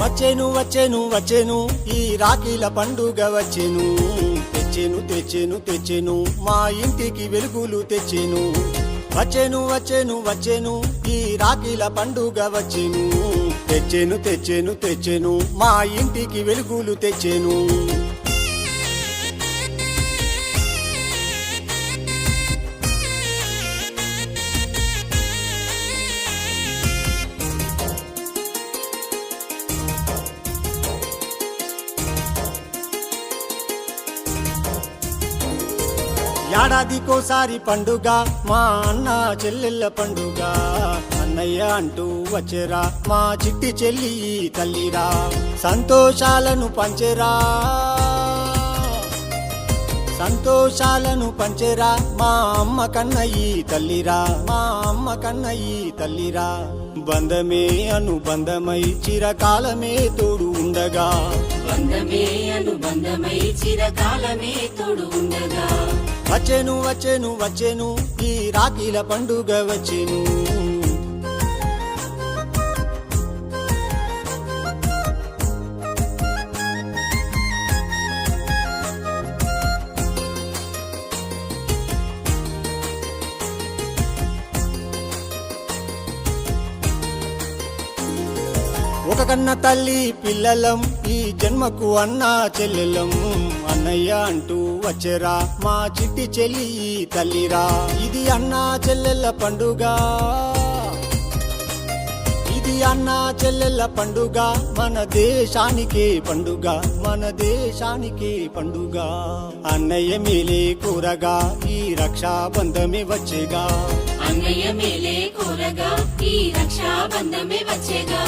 వచ్చేను వచ్చేను వచ్చేను ఈ రాఖీల పండుగ వచ్చేను, తెచ్చేను తెచ్చేను తెచ్చేను మా ఇంటికి వెలుగులు తెచ్చేను. వచ్చేను వచ్చేను వచ్చేను ఈ రాఖీల పండుగ వచ్చేను, తెచ్చేను తెచ్చేను తెచ్చేను మా ఇంటికి వెలుగులు తెచ్చేను. ఏడాదికోసారి పండుగ మా అన్న చెల్లెళ్ళ పండుగ, అన్నయ్య అంటూ వచ్చేరా మా చిట్టి చెల్లి తల్లిరా. సంతోషాలను పంచెరా సంతోషాలను పంచెరా మా అమ్మ కన్నయ్యి తల్లిరా, మా అమ్మ కన్నయ్యి తల్లిరా. బంధమే అనుబంధమై చిరకాలమే తోడు ఉండగా, బంధమే అనుబంధమై చిరకాలమే తోడు ఉండగా. వచ్చేను వచ్చేను వచ్చేను ఈ రాఖీల పండుగ వచ్చేను. ఒక కన్న తల్లి పిల్లలం ఈ జన్మకు అన్న చెల్లెలం, అన్నయ్య అంటూ వచ్చేరా మా చిట్టి చెల్లి తల్లిరా. ఇది అన్న చెల్లెళ్ళ పండుగ, ఇది అన్న చెల్లెళ్ళ పండుగ, మన దేశానికే పండుగ, మన దేశానికే పండుగ. అన్నయ్య మేలే కూరగా ఈ రక్షాబంధమే వచ్చేగా, అన్నయ్య మేలే కూరగా ఈ రక్షాబంధమే వచ్చేగా.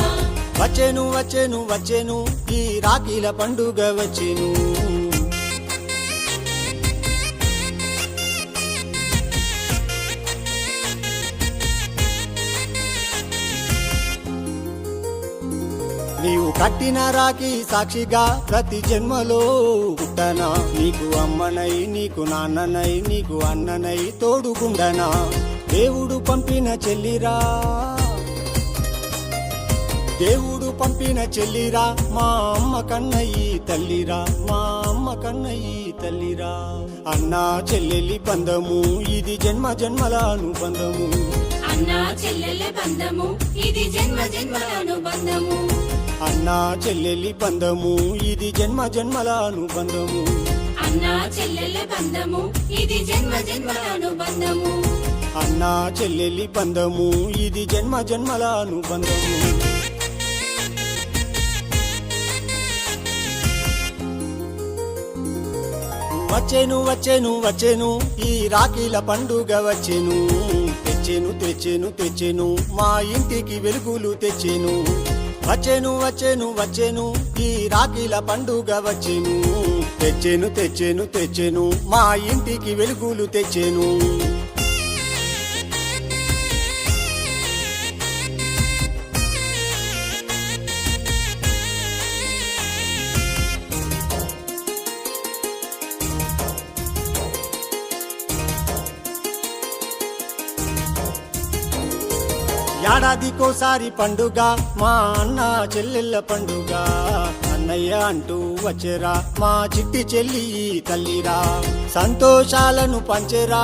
వచ్చేను వచ్చేను వచ్చేను ఈ రాఖీల పండుగ వచ్చేను. నీవు కట్టిన రాఖీ సాక్షిగా ప్రతి జన్మలో పుట్టనా, నీకు అమ్మనై నీకు నాన్ననై నీకు అన్ననై తోడుగుండనా. దేవుడు పంపిన చెల్లిరా, దేవుడు పంపిన చెల్లిరా మా అమ్మ కన్నయ్యి తల్లిరా, మా అమ్మ కన్నయ్యి తల్లిరా. అన్నా చెల్లెలి బంధము ఇది జన్మ జన్మల అనుబంధము, అన్నా చెల్లెల బంధము ఇది జన్మ జన్మల అనుబంధము. అన్నా చెల్లెలి బంధము ఇది జన్మ జన్మల అనుబంధము, అన్నా చెల్లెల బంధము ఇది జన్మ జన్మల అనుబంధము. అన్నా చెల్లెలి బంధము ఇది జన్మ జన్మల అనుబంధము. వచ్చేను వచ్చేను వచ్చేను ఈ రాఖీల పండుగ వచ్చేను, తెచ్చేను తెచ్చేను తెచ్చేను మా ఇంటికి వెలుగులు తెచ్చేను. వచ్చేను వచ్చేను వచ్చేను ఈ రాఖీల పండుగ వచ్చేను, తెచ్చేను తెచ్చేను తెచ్చేను మా ఇంటికి వెలుగులు తెచ్చేను. ఏడాదికోసారి పండుగ మా అన్న చెల్లెళ్ళ పండుగ, అన్నయ్య అంటూ వచ్చేరా మా చిట్టి చెల్లి తల్లిరా. సంతోషాలను పంచెరా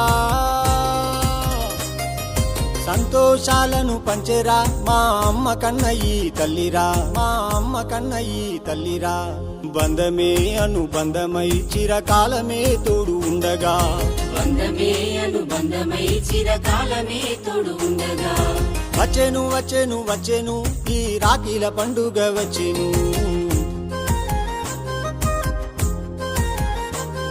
సంతోషాలను పంచెరా మా అమ్మ కన్నయ్యి తల్లిరా, మా అమ్మ కన్నయ్యి తల్లిరా. బంధమే అనుబంధమై చిరకాలమే తోడు ఉండగా, బంధమే అనుబంధమై చిరకాలమే తోడు ఉండగా. వచ్చేను వచ్చేను వచ్చేను ఈ రాఖీల పండుగ వచ్చేను.